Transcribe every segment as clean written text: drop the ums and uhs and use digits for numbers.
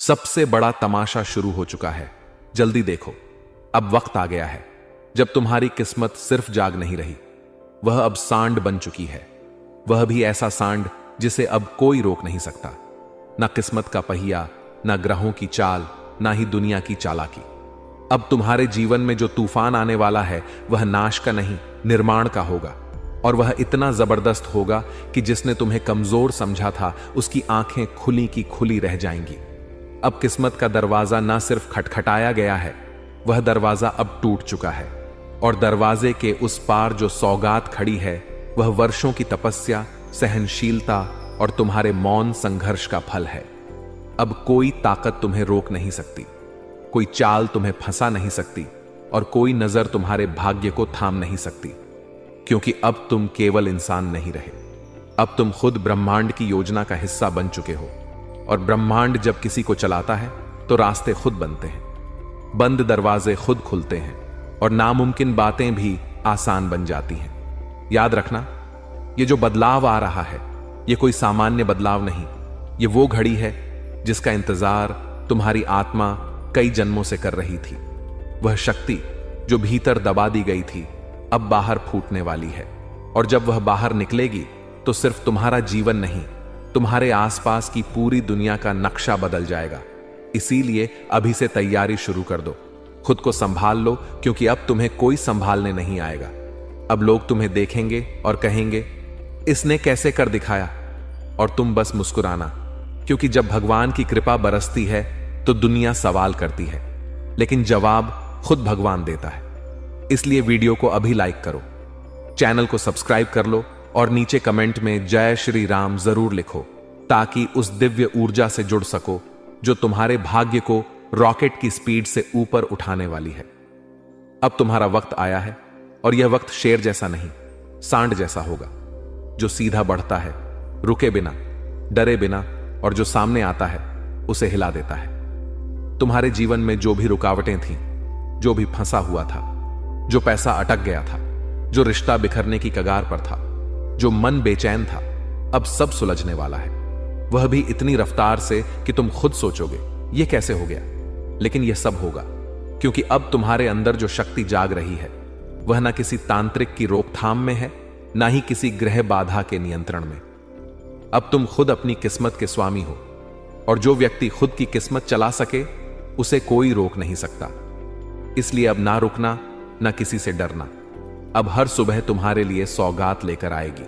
सबसे बड़ा तमाशा शुरू हो चुका है। जल्दी देखो, अब वक्त आ गया है जब तुम्हारी किस्मत सिर्फ जाग नहीं रही, वह अब सांड बन चुकी है। वह भी ऐसा सांड जिसे अब कोई रोक नहीं सकता। ना किस्मत का पहिया, ना ग्रहों की चाल, ना ही दुनिया की चालाकी। अब तुम्हारे जीवन में जो तूफान आने वाला है वह नाश का नहीं, निर्माण का होगा। और वह इतना जबरदस्त होगा कि जिसने तुम्हें कमजोर समझा था उसकी आंखें खुली की खुली रह जाएंगी। अब किस्मत का दरवाजा ना सिर्फ खटखटाया गया है, वह दरवाजा अब टूट चुका है। और दरवाजे के उस पार जो सौगात खड़ी है वह वर्षों की तपस्या, सहनशीलता और तुम्हारे मौन संघर्ष का फल है। अब कोई ताकत तुम्हें रोक नहीं सकती, कोई चाल तुम्हें फंसा नहीं सकती और कोई नजर तुम्हारे भाग्य को थाम नहीं सकती। क्योंकि अब तुम केवल इंसान नहीं रहे, अब तुम खुद ब्रह्मांड की योजना का हिस्सा बन चुके हो। और ब्रह्मांड जब किसी को चलाता है तो रास्ते खुद बनते हैं, बंद दरवाजे खुद खुलते हैं और नामुमकिन बातें भी आसान बन जाती हैं। याद रखना, ये जो बदलाव आ रहा है ये कोई सामान्य बदलाव नहीं, ये वो घड़ी है जिसका इंतजार तुम्हारी आत्मा कई जन्मों से कर रही थी। वह शक्ति जो भीतर दबा दी गई थी अब बाहर फूटने वाली है। और जब वह बाहर निकलेगी तो सिर्फ तुम्हारा जीवन नहीं, तुम्हारे आसपास की पूरी दुनिया का नक्शा बदल जाएगा। इसीलिए अभी से तैयारी शुरू कर दो, खुद को संभाल लो, क्योंकि अब तुम्हें कोई संभालने नहीं आएगा। अब लोग तुम्हें देखेंगे और कहेंगे, इसने कैसे कर दिखाया। और तुम बस मुस्कुराना, क्योंकि जब भगवान की कृपा बरसती है तो दुनिया सवाल करती है, लेकिन जवाब खुद भगवान देता है। इसलिए वीडियो को अभी लाइक करो, चैनल को सब्सक्राइब कर लो और नीचे कमेंट में जय श्री राम जरूर लिखो, ताकि उस दिव्य ऊर्जा से जुड़ सको जो तुम्हारे भाग्य को रॉकेट की स्पीड से ऊपर उठाने वाली है। अब तुम्हारा वक्त आया है और यह वक्त शेर जैसा नहीं, सांड जैसा होगा, जो सीधा बढ़ता है, रुके बिना, डरे बिना, और जो सामने आता है उसे हिला देता है। तुम्हारे जीवन में जो भी रुकावटें थीं, जो भी फंसा हुआ था, जो पैसा अटक गया था, जो रिश्ता बिखरने की कगार पर था, जो मन बेचैन था, अब सब सुलझने वाला है। वह भी इतनी रफ्तार से कि तुम खुद सोचोगे यह कैसे हो गया। लेकिन यह सब होगा क्योंकि अब तुम्हारे अंदर जो शक्ति जाग रही है वह ना किसी तांत्रिक की रोकथाम में है, ना ही किसी ग्रह बाधा के नियंत्रण में। अब तुम खुद अपनी किस्मत के स्वामी हो, और जो व्यक्ति खुद की किस्मत चला सके उसे कोई रोक नहीं सकता। इसलिए अब ना रुकना, ना किसी से डरना। अब हर सुबह तुम्हारे लिए सौगात लेकर आएगी,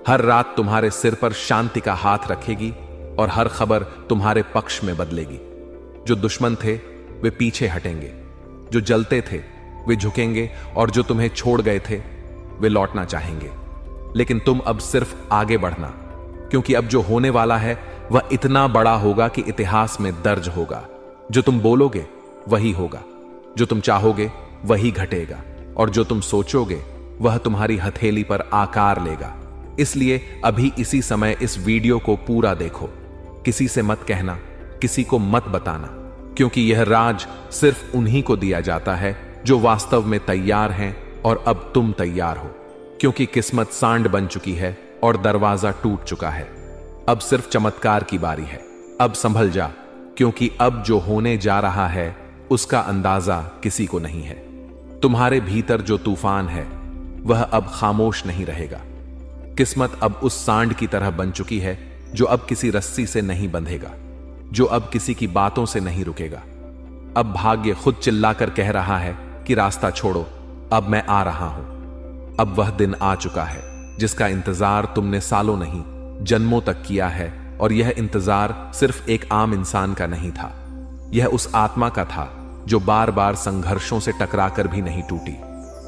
हर रात तुम्हारे सिर पर शांति का हाथ रखेगी और हर खबर तुम्हारे पक्ष में बदलेगी। जो दुश्मन थे वे पीछे हटेंगे, जो जलते थे वे झुकेंगे और जो तुम्हें छोड़ गए थे वे लौटना चाहेंगे। लेकिन तुम अब सिर्फ आगे बढ़ना, क्योंकि अब जो होने वाला है वह इतना बड़ा होगा कि इतिहास में दर्ज होगा। जो तुम बोलोगे वही होगा, जो तुम चाहोगे वही घटेगा, और जो तुम सोचोगे वह तुम्हारी हथेली पर आकार लेगा। इसलिए अभी इसी समय इस वीडियो को पूरा देखो, किसी से मत कहना, किसी को मत बताना, क्योंकि यह राज सिर्फ उन्हीं को दिया जाता है जो वास्तव में तैयार हैं। और अब तुम तैयार हो, क्योंकि किस्मत सांड बन चुकी है और दरवाजा टूट चुका है। अब सिर्फ चमत्कार की बारी है। अब संभल जा, क्योंकि अब जो होने जा रहा है उसका अंदाजा किसी को नहीं है। तुम्हारे भीतर जो तूफान है वह अब खामोश नहीं रहेगा। किस्मत अब उस सांड की तरह बन चुकी है जो अब किसी रस्सी से नहीं बंधेगा, जो अब किसी की बातों से नहीं रुकेगा। अब भाग्य खुद चिल्लाकर कह रहा है कि रास्ता छोड़ो, अब मैं आ रहा हूं। अब वह दिन आ चुका है जिसका इंतजार तुमने सालों नहीं जन्मों तक किया है। और यह इंतजार सिर्फ एक आम इंसान का नहीं था, यह उस आत्मा का था जो बार बार संघर्षों से टकराकर भी नहीं टूटी,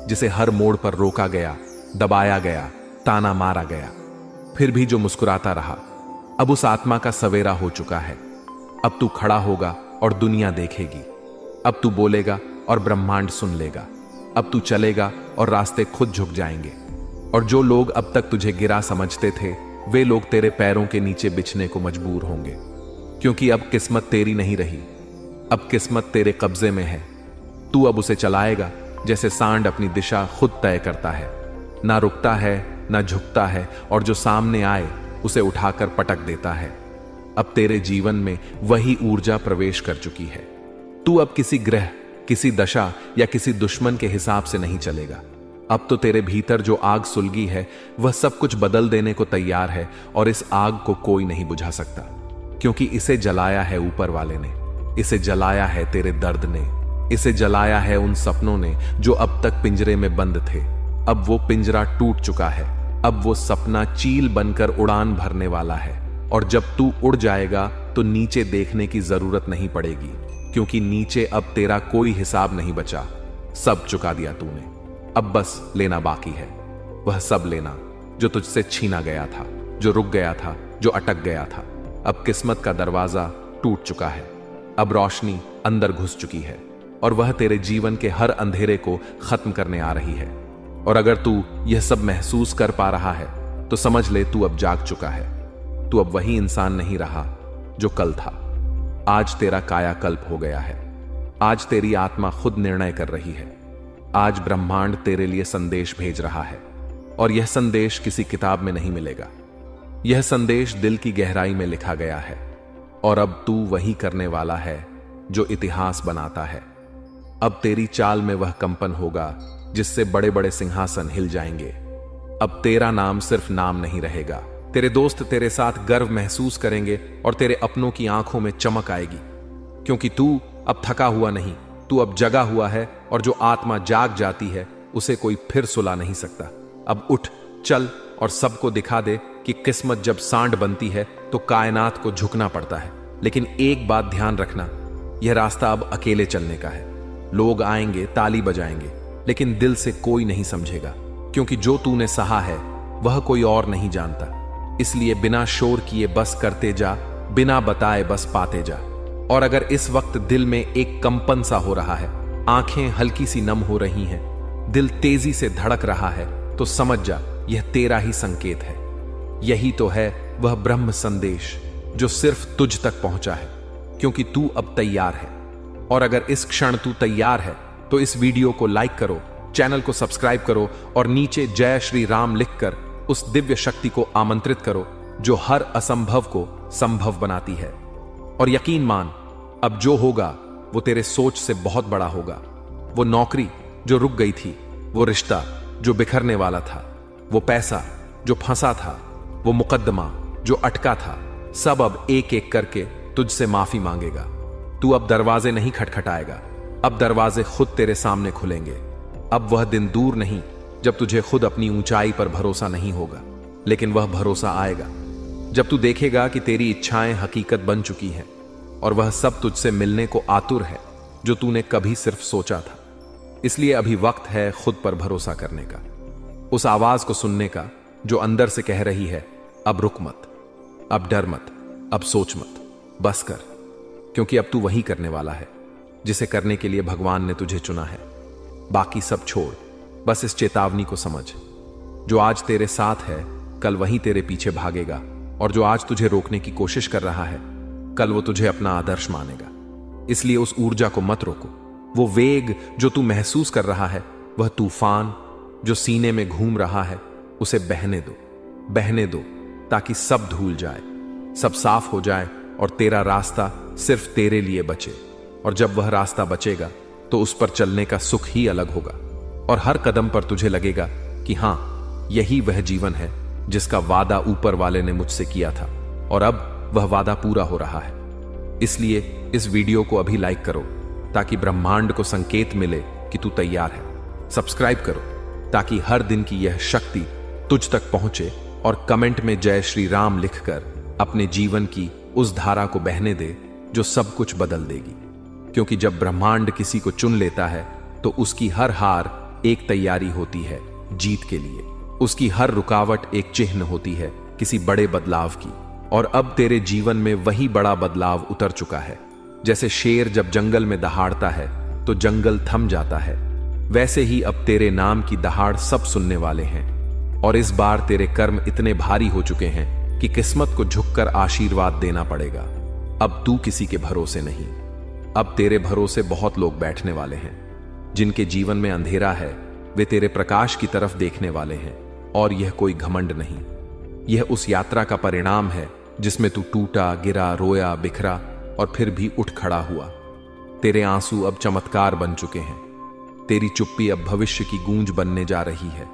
जिसे हर मोड़ पर रोका गया, दबाया गया, ताना मारा गया, फिर भी जो मुस्कुराता रहा। अब उस आत्मा का सवेरा हो चुका है। अब तू खड़ा होगा और दुनिया देखेगी। अब तू बोलेगा और ब्रह्मांड सुन लेगा। अब तू चलेगा और रास्ते खुद झुक जाएंगे। और जो लोग अब तक तुझे गिरा समझते थे वे लोग तेरे पैरों के नीचे बिछने को मजबूर होंगे, क्योंकि अब किस्मत तेरी नहीं रही, अब किस्मत तेरे कब्जे में है। तू अब उसे चलाएगा जैसे सांड अपनी दिशा खुद तय करता है, ना रुकता है ना झुकता है, और जो सामने आए उसे उठाकर पटक देता है। अब तेरे जीवन में वही ऊर्जा प्रवेश कर चुकी है। तू अब किसी ग्रह, किसी दशा या किसी दुश्मन के हिसाब से नहीं चलेगा। अब तो तेरे भीतर जो आग सुलगी है वह सब कुछ बदल देने को तैयार है, और इस आग को कोई नहीं बुझा सकता, क्योंकि इसे जलाया है ऊपर वाले ने, इसे जलाया है तेरे दर्द ने, इसे जलाया है उन सपनों ने जो अब तक पिंजरे में बंद थे। अब वो पिंजरा टूट चुका है। अब वो सपना चील बनकर उड़ान भरने वाला है, और जब तू उड़ जाएगा तो नीचे देखने की जरूरत नहीं पड़ेगी, क्योंकि नीचे अब तेरा कोई हिसाब नहीं बचा। सब चुका दिया तूने। अब बस लेना बाकी है, वह सब लेना जो तुझसे छीना गया था, जो रुक गया था, जो अटक गया था। अब किस्मत का दरवाजा टूट चुका है। अब रोशनी अंदर घुस चुकी है, और वह तेरे जीवन के हर अंधेरे को खत्म करने आ रही है। और अगर तू यह सब महसूस कर पा रहा है तो समझ ले तू अब जाग चुका है। तू अब वही इंसान नहीं रहा जो कल था। आज तेरा कायाकल्प हो गया है। आज तेरी आत्मा खुद निर्णय कर रही है। आज ब्रह्मांड तेरे लिए संदेश भेज रहा है, और यह संदेश किसी किताब में नहीं मिलेगा। यह संदेश दिल की गहराई में लिखा गया है, और अब तू वही करने वाला है जो इतिहास बनाता है। अब तेरी चाल में वह कंपन होगा जिससे बड़े बड़े सिंहासन हिल जाएंगे। अब तेरा नाम सिर्फ नाम नहीं रहेगा। तेरे दोस्त तेरे साथ गर्व महसूस करेंगे, और तेरे अपनों की आंखों में चमक आएगी, क्योंकि तू अब थका हुआ नहीं, तू अब जगा हुआ है, और जो आत्मा जाग जाती है उसे कोई फिर सुला नहीं सकता। अब उठ, चल और सबको दिखा दे कि किस्मत जब सांड बनती है तो कायनात को झुकना पड़ता है। लेकिन एक बात ध्यान रखना, यह रास्ता अब अकेले चलने का है। लोग आएंगे, ताली बजाएंगे, लेकिन दिल से कोई नहीं समझेगा, क्योंकि जो तूने सहा है वह कोई और नहीं जानता। इसलिए बिना शोर किए बस करते जा, बिना बताए बस पाते जा। और अगर इस वक्त दिल में एक कंपन सा हो रहा है, आंखें हल्की सी नम हो रही हैं, दिल तेजी से धड़क रहा है, तो समझ जा यह तेरा ही संकेत है। यही तो है वह ब्रह्म संदेश जो सिर्फ तुझ तक पहुंचा है, क्योंकि तू अब तैयार है। और अगर इस क्षण तू तैयार है तो इस वीडियो को लाइक करो, चैनल को सब्सक्राइब करो, और नीचे जय श्री राम लिखकर उस दिव्य शक्ति को आमंत्रित करो जो हर असंभव को संभव बनाती है। और यकीन मान, अब जो होगा वो तेरे सोच से बहुत बड़ा होगा। वो नौकरी जो रुक गई थी, वो रिश्ता जो बिखरने वाला था, वो पैसा जो फंसा था, वो मुकद्दमा जो अटका था, सब अब एक एक करके तुझसे माफी मांगेगा। तू अब दरवाजे नहीं खटखटाएगा, अब दरवाजे खुद तेरे सामने खुलेंगे। अब वह दिन दूर नहीं जब तुझे खुद अपनी ऊंचाई पर भरोसा नहीं होगा, लेकिन वह भरोसा आएगा जब तू देखेगा कि तेरी इच्छाएं हकीकत बन चुकी हैं, और वह सब तुझसे मिलने को आतुर है जो तूने कभी सिर्फ सोचा था। इसलिए अभी वक्त है खुद पर भरोसा करने का, उस आवाज को सुनने का जो अंदर से कह रही है, अब रुक मत, अब डर मत, अब सोच मत, बस कर, क्योंकि अब तू वही करने वाला है जिसे करने के लिए भगवान ने तुझे चुना है। बाकी सब छोड़, बस इस चेतावनी को समझ, जो आज तेरे साथ है कल वही तेरे पीछे भागेगा, और जो आज तुझे रोकने की कोशिश कर रहा है कल वो तुझे अपना आदर्श मानेगा। इसलिए उस ऊर्जा को मत रोको। वो वेग जो तू महसूस कर रहा है, वह तूफान जो सीने में घूम रहा है, उसे बहने दो, बहने दो, ताकि सब धूल जाए, सब साफ हो जाए, और तेरा रास्ता सिर्फ तेरे लिए बचे। और जब वह रास्ता बचेगा तो उस पर चलने का सुख ही अलग होगा, और हर कदम पर तुझे लगेगा कि हां, यही वह जीवन है जिसका वादा ऊपर वाले ने मुझसे किया था, और अब वह वादा पूरा हो रहा है। इसलिए इस वीडियो को अभी लाइक करो ताकि ब्रह्मांड को संकेत मिले कि तू तैयार है। सब्सक्राइब करो ताकि हर दिन की यह शक्ति तुझ तक पहुंचे, और कमेंट में जय श्री राम लिखकर अपने जीवन की उस धारा को बहने दे जो सब कुछ बदल देगी। क्योंकि जब ब्रह्मांड किसी को चुन लेता है तो उसकी हर हार एक तैयारी होती है जीत के लिए, उसकी हर रुकावट एक चिन्ह होती है किसी बड़े बदलाव की। और अब तेरे जीवन में वही बड़ा बदलाव उतर चुका है। जैसे शेर जब जंगल में दहाड़ता है तो जंगल थम जाता है, वैसे ही अब तेरे नाम की दहाड़ सब सुनने वाले हैं। और इस बार तेरे कर्म इतने भारी हो चुके हैं कि किस्मत को झुककर आशीर्वाद देना पड़ेगा। अब तू किसी के भरोसे नहीं, अब तेरे भरोसे बहुत लोग बैठने वाले हैं। जिनके जीवन में अंधेरा है वे तेरे प्रकाश की तरफ देखने वाले हैं। और यह कोई घमंड नहीं, यह उस यात्रा का परिणाम है जिसमें तू टूटा, गिरा, रोया, बिखरा और फिर भी उठ खड़ा हुआ। तेरे आंसू अब चमत्कार बन चुके हैं। तेरी चुप्पी अब भविष्य की गूंज बनने जा रही है।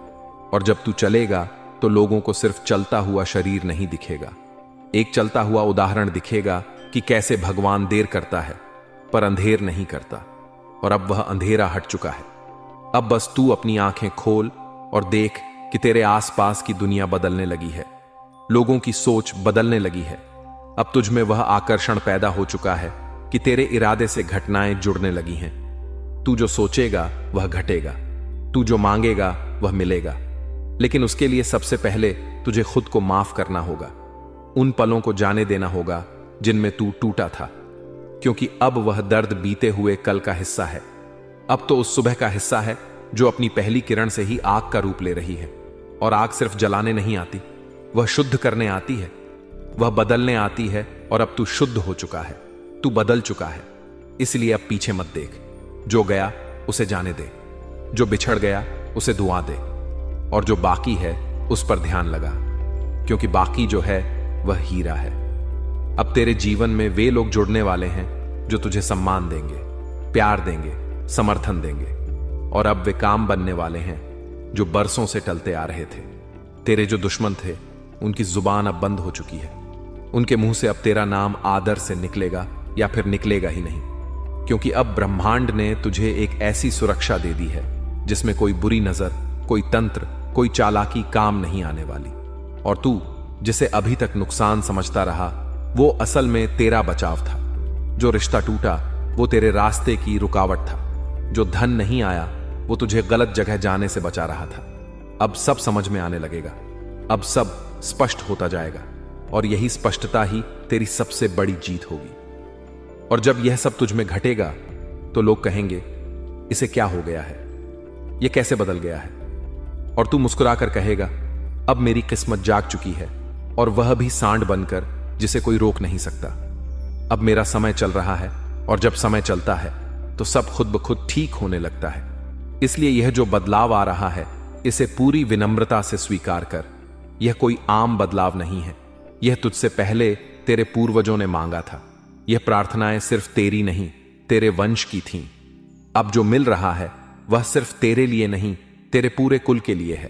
और जब तू चलेगा तो लोगों को सिर्फ चलता हुआ शरीर नहीं दिखेगा, एक चलता हुआ उदाहरण दिखेगा कि कैसे भगवान देर करता है पर अंधेर नहीं करता। और अब वह अंधेरा हट चुका है। अब बस तू अपनी आंखें खोल और देख कि तेरे आसपास की दुनिया बदलने लगी है, लोगों की सोच बदलने लगी है। अब तुझ में वह आकर्षण पैदा हो चुका है कि तेरे इरादे से घटनाएं जुड़ने लगी हैं। तू जो सोचेगा वह घटेगा, तू जो मांगेगा वह मिलेगा। लेकिन उसके लिए सबसे पहले तुझे खुद को माफ करना होगा, उन पलों को जाने देना होगा जिनमें तू टूटा था, क्योंकि अब वह दर्द बीते हुए कल का हिस्सा है। अब तो उस सुबह का हिस्सा है जो अपनी पहली किरण से ही आग का रूप ले रही है। और आग सिर्फ जलाने नहीं आती, वह शुद्ध करने आती है, वह बदलने आती है। और अब तू शुद्ध हो चुका है, तू बदल चुका है। इसलिए अब पीछे मत देख, जो गया उसे जाने दे, जो बिछड़ गया उसे दुआ दे, और जो बाकी है उस पर ध्यान लगा, क्योंकि बाकी जो है वह हीरा है। अब तेरे जीवन में वे लोग जुड़ने वाले हैं जो तुझे सम्मान देंगे, प्यार देंगे, समर्थन देंगे। और अब वे काम बनने वाले हैं जो बरसों से टलते आ रहे थे। तेरे जो दुश्मन थे उनकी जुबान अब बंद हो चुकी है। उनके मुंह से अब तेरा नाम आदर से निकलेगा या फिर निकलेगा ही नहीं, क्योंकि अब ब्रह्मांड ने तुझे एक ऐसी सुरक्षा दे दी है जिसमें कोई बुरी नजर, कोई तंत्र, कोई चालाकी काम नहीं आने वाली। और तू जिसे अभी तक नुकसान समझता रहा वो असल में तेरा बचाव था। जो रिश्ता टूटा वो तेरे रास्ते की रुकावट था। जो धन नहीं आया वो तुझे गलत जगह जाने से बचा रहा था। अब सब समझ में आने लगेगा, अब सब स्पष्ट होता जाएगा। और यही स्पष्टता ही तेरी सबसे बड़ी जीत होगी। और जब यह सब तुझ में घटेगा तो लोग कहेंगे, इसे क्या हो गया है, यह कैसे बदल गया है। और तू मुस्कुराकर कहेगा, अब मेरी किस्मत जाग चुकी है, और वह भी सांड बनकर जिसे कोई रोक नहीं सकता। अब मेरा समय चल रहा है, और जब समय चलता है तो सब खुद ब खुद ठीक होने लगता है। इसलिए यह जो बदलाव आ रहा है इसे पूरी विनम्रता से स्वीकार कर। यह कोई आम बदलाव नहीं है, यह तुझसे पहले तेरे पूर्वजों ने मांगा था। यह प्रार्थनाएं सिर्फ तेरी नहीं, तेरे वंश की थीं। अब जो मिल रहा है वह सिर्फ तेरे लिए नहीं, तेरे पूरे कुल के लिए है।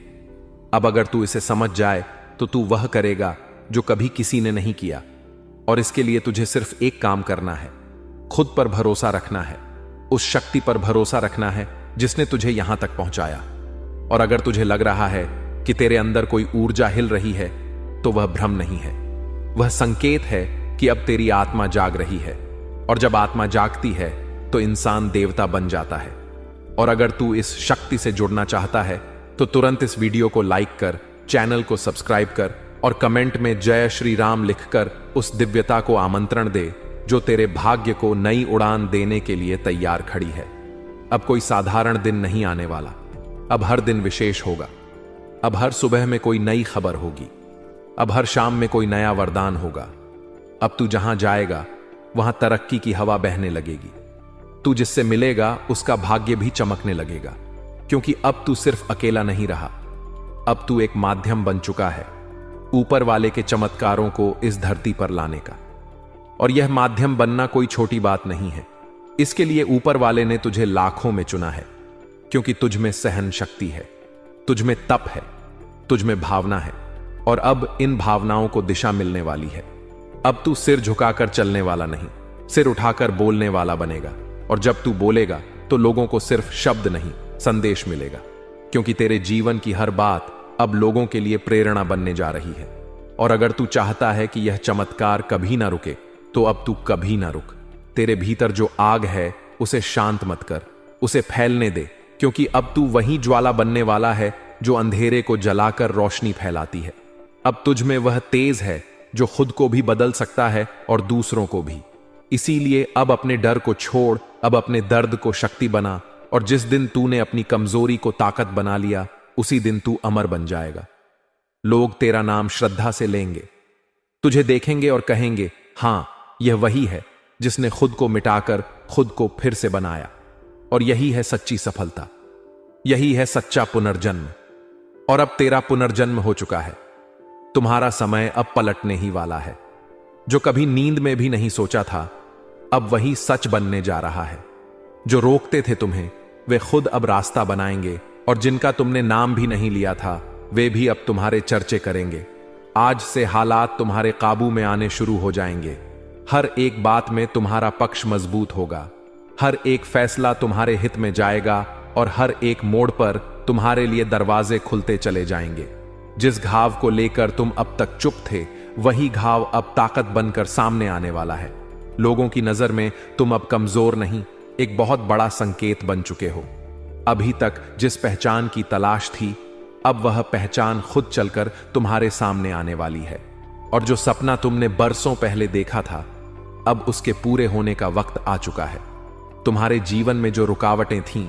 अब अगर तू इसे समझ जाए तो तू वह करेगा जो कभी किसी ने नहीं किया। और इसके लिए तुझे सिर्फ एक काम करना है, खुद पर भरोसा रखना है, उस शक्ति पर भरोसा रखना है जिसने तुझे यहां तक पहुंचाया। और अगर तुझे लग रहा है कि तेरे अंदर कोई ऊर्जा हिल रही है तो वह भ्रम नहीं है, वह संकेत है कि अब तेरी आत्मा जाग रही है। और जब आत्मा जागती है तो इंसान देवता बन जाता है। और अगर तू इस शक्ति से जुड़ना चाहता है तो तुरंत इस वीडियो को लाइक कर, चैनल को सब्सक्राइब कर और कमेंट में जय श्री राम लिखकर उस दिव्यता को आमंत्रण दे जो तेरे भाग्य को नई उड़ान देने के लिए तैयार खड़ी है। अब कोई साधारण दिन नहीं आने वाला, अब हर दिन विशेष होगा। अब हर सुबह में कोई नई खबर होगी, अब हर शाम में कोई नया वरदान होगा। अब तू जहां जाएगा वहां तरक्की की हवा बहने लगेगी। तू जिससे मिलेगा उसका भाग्य भी चमकने लगेगा, क्योंकि अब तू सिर्फ अकेला नहीं रहा, अब तू एक माध्यम बन चुका है ऊपर वाले के चमत्कारों को इस धरती पर लाने का। और यह माध्यम बनना कोई छोटी बात नहीं है। इसके लिए ऊपर वाले ने तुझे लाखों में चुना है, क्योंकि तुझ में सहन शक्ति है, तुझ में तप है, तुझ में भावना है। और अब इन भावनाओं को दिशा मिलने वाली है। अब तू सिर झुकाकर चलने वाला नहीं, सिर उठाकर बोलने वाला बनेगा। और जब तू बोलेगा तो लोगों को सिर्फ शब्द नहीं, संदेश मिलेगा, क्योंकि तेरे जीवन की हर बात अब लोगों के लिए प्रेरणा बनने जा रही है। और अगर तू चाहता है कि यह चमत्कार कभी ना रुके तो अब तू कभी ना रुक। तेरे भीतर जो आग है उसे शांत मत कर, उसे फैलने दे, क्योंकि अब तू वही ज्वाला बनने वाला है जो अंधेरे को जलाकर रोशनी फैलाती है। अब तुझ में वह तेज है जो खुद को भी बदल सकता है और दूसरों को भी। इसीलिए अब अपने डर को छोड़, अब अपने दर्द को शक्ति बना। और जिस दिन तूने अपनी कमजोरी को ताकत बना लिया उसी दिन तू अमर बन जाएगा। लोग तेरा नाम श्रद्धा से लेंगे, तुझे देखेंगे और कहेंगे, हां यह वही है जिसने खुद को मिटाकर खुद को फिर से बनाया। और यही है सच्ची सफलता, यही है सच्चा पुनर्जन्म। और अब तेरा पुनर्जन्म हो चुका है, तुम्हारा समय अब पलटने ही वाला है। जो कभी नींद में भी नहीं सोचा था, अब वही सच बनने जा रहा है। जो रोकते थे तुम्हें, वे खुद अब रास्ता बनाएंगे, और जिनका तुमने नाम भी नहीं लिया था, वे भी अब तुम्हारे चर्चे करेंगे। आज से हालात तुम्हारे काबू में आने शुरू हो जाएंगे। हर एक बात में तुम्हारा पक्ष मजबूत होगा, हर एक फैसला तुम्हारे हित में जाएगा, और हर एक मोड़ पर तुम्हारे लिए दरवाजे खुलते चले जाएंगे। जिस घाव को लेकर तुम अब तक चुप थे, वही घाव अब ताकत बनकर सामने आने वाला है। लोगों की नजर में तुम अब कमजोर नहीं, एक बहुत बड़ा संकेत बन चुके हो। अभी तक जिस पहचान की तलाश थी, अब वह पहचान खुद चलकर तुम्हारे सामने आने वाली है। और जो सपना तुमने बरसों पहले देखा था, अब उसके पूरे होने का वक्त आ चुका है। तुम्हारे जीवन में जो रुकावटें थीं,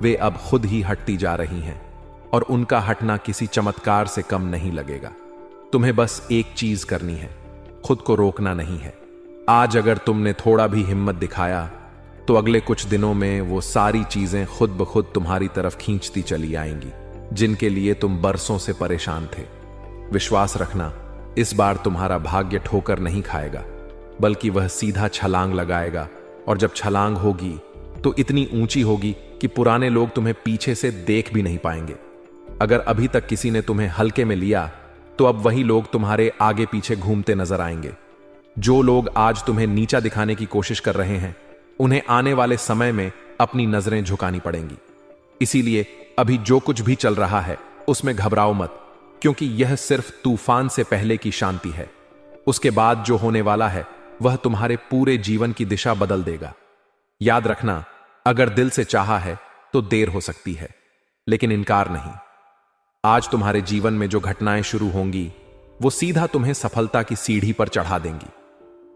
वे अब खुद ही हटती जा रही हैं, और उनका हटना किसी चमत्कार से कम नहीं लगेगा। तुम्हें बस एक चीज करनी है, खुद को रोकना नहीं है। आज अगर तुमने थोड़ा भी हिम्मत दिखाया, तो अगले कुछ दिनों में वो सारी चीजें खुद ब खुद तुम्हारी तरफ खींचती चली आएंगी, जिनके लिए तुम बरसों से परेशान थे। विश्वास रखना, इस बार तुम्हारा भाग्य ठोकर नहीं खाएगा, बल्कि वह सीधा छलांग लगाएगा। और जब छलांग होगी, तो इतनी ऊंची होगी कि पुराने लोग तुम्हें पीछे से देख भी नहीं पाएंगे। अगर अभी तक किसी ने तुम्हें हल्के में लिया, तो अब वही लोग तुम्हारे आगे पीछे घूमते नजर आएंगे। जो लोग आज तुम्हें नीचा दिखाने की कोशिश कर रहे हैं, उन्हें आने वाले समय में अपनी नजरें झुकानी पड़ेंगी। इसीलिए अभी जो कुछ भी चल रहा है, उसमें घबराओ मत, क्योंकि यह सिर्फ तूफान से पहले की शांति है। उसके बाद जो होने वाला है, वह तुम्हारे पूरे जीवन की दिशा बदल देगा। याद रखना, अगर दिल से चाहा है तो देर हो सकती है, लेकिन इनकार नहीं। आज तुम्हारे जीवन में जो घटनाएं शुरू होंगी, वो सीधा तुम्हें सफलता की सीढ़ी पर चढ़ा देंगी।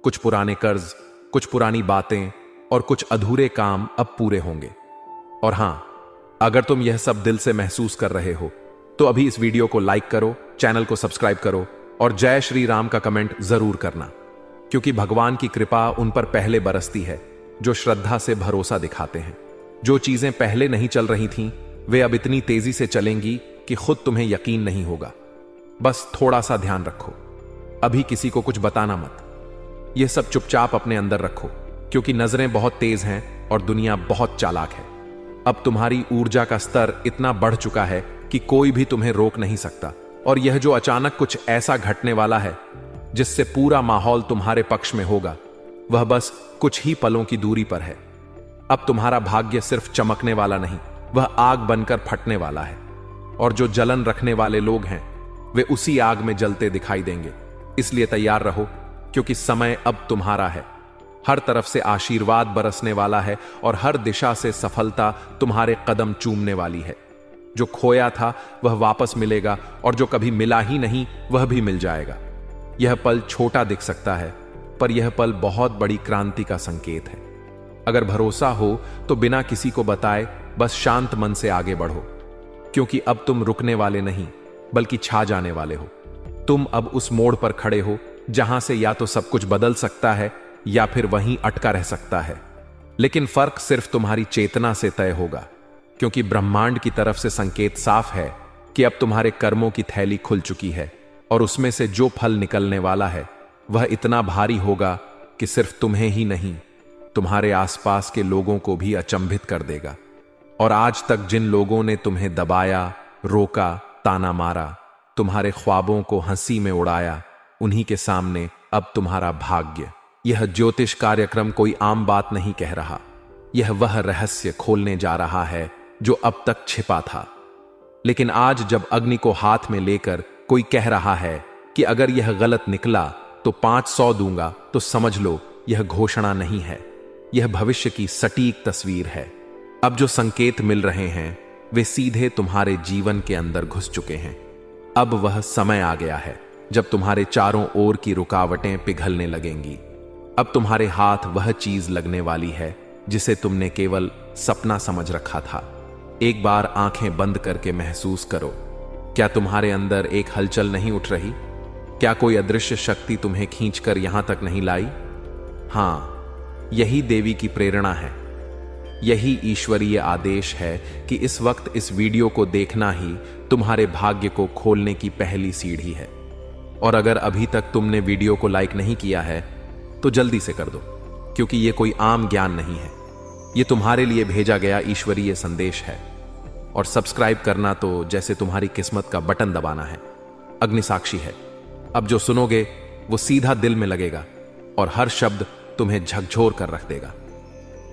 कुछ पुराने कर्ज, कुछ पुरानी बातें और कुछ अधूरे काम अब पूरे होंगे। और हां, अगर तुम यह सब दिल से महसूस कर रहे हो, तो अभी इस वीडियो को लाइक करो, चैनल को सब्सक्राइब करो, और जय श्री राम का कमेंट जरूर करना, क्योंकि भगवान की कृपा उन पर पहले बरसती है जो श्रद्धा से भरोसा दिखाते हैं। जो चीजें पहले नहीं चल रही थीं, वे अब इतनी तेजी से चलेंगी कि खुद तुम्हें यकीन नहीं होगा। बस थोड़ा सा ध्यान रखो, अभी किसी को कुछ बताना मत। यह सब चुपचाप अपने अंदर रखो, क्योंकि नजरें बहुत तेज हैं और दुनिया बहुत चालाक है। अब तुम्हारी ऊर्जा का स्तर इतना बढ़ चुका है कि कोई भी तुम्हें रोक नहीं सकता। और यह जो अचानक कुछ ऐसा घटने वाला है, जिससे पूरा माहौल तुम्हारे पक्ष में होगा, वह बस कुछ ही पलों की दूरी पर है। अब तुम्हारा भाग्य सिर्फ चमकने वाला नहीं, वह आग बनकर फटने वाला है। और जो जलन रखने वाले लोग हैं, वे उसी आग में जलते दिखाई देंगे। इसलिए तैयार रहो, क्योंकि समय अब तुम्हारा है। हर तरफ से आशीर्वाद बरसने वाला है, और हर दिशा से सफलता तुम्हारे कदम चूमने वाली है। जो खोया था वह वापस मिलेगा, और जो कभी मिला ही नहीं, वह भी मिल जाएगा। यह पल छोटा दिख सकता है, पर यह पल बहुत बड़ी क्रांति का संकेत है। अगर भरोसा हो तो बिना किसी को बताए बस शांत मन से आगे बढ़ो, क्योंकि अब तुम रुकने वाले नहीं, बल्कि छा जाने वाले हो। तुम अब उस मोड़ पर खड़े हो जहां से या तो सब कुछ बदल सकता है, या फिर वहीं अटका रह सकता है। लेकिन फर्क सिर्फ तुम्हारी चेतना से तय होगा, क्योंकि ब्रह्मांड की तरफ से संकेत साफ है कि अब तुम्हारे कर्मों की थैली खुल चुकी है, और उसमें से जो फल निकलने वाला है, वह इतना भारी होगा कि सिर्फ तुम्हें ही नहीं, तुम्हारे आसपास के लोगों को भी अचंभित कर देगा। और आज तक जिन लोगों ने तुम्हें दबाया, रोका, ताना मारा, तुम्हारे ख्वाबों को हंसी में उड़ाया, उन्हीं के सामने अब तुम्हारा भाग्य। यह ज्योतिष कार्यक्रम कोई आम बात नहीं कह रहा, यह वह रहस्य खोलने जा रहा है जो अब तक छिपा था। लेकिन आज जब अग्नि को हाथ में लेकर कोई कह रहा है कि अगर यह गलत निकला तो 500 दूंगा, तो समझ लो यह घोषणा नहीं है, यह भविष्य की सटीक तस्वीर है। अब जो संकेत मिल रहे हैं, वे सीधे तुम्हारे जीवन के अंदर घुस चुके हैं। अब वह समय आ गया है जब तुम्हारे चारों ओर की रुकावटें पिघलने लगेंगी। अब तुम्हारे हाथ वह चीज लगने वाली है जिसे तुमने केवल सपना समझ रखा था। एक बार आंखें बंद करके महसूस करो, क्या तुम्हारे अंदर एक हलचल नहीं उठ रही? क्या कोई अदृश्य शक्ति तुम्हें खींचकर यहां तक नहीं लाई? हां, यही देवी की प्रेरणा है, यही ईश्वरीय आदेश है कि इस वक्त इस वीडियो को देखना ही तुम्हारे भाग्य को खोलने की पहली सीढ़ी है। और अगर अभी तक तुमने वीडियो को लाइक नहीं किया है तो जल्दी से कर दो, क्योंकि ये कोई आम ज्ञान नहीं है, ये तुम्हारे लिए भेजा गया ईश्वरीय संदेश है। और सब्सक्राइब करना तो जैसे तुम्हारी किस्मत का बटन दबाना है। अग्नि साक्षी है, अब जो सुनोगे वो सीधा दिल में लगेगा और हर शब्द तुम्हें झकझोर कर रख देगा।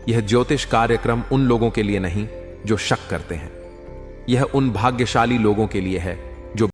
यह ज्योतिष कार्यक्रम उन लोगों के लिए नहीं जो शक करते हैं, यह उन भाग्यशाली लोगों के लिए है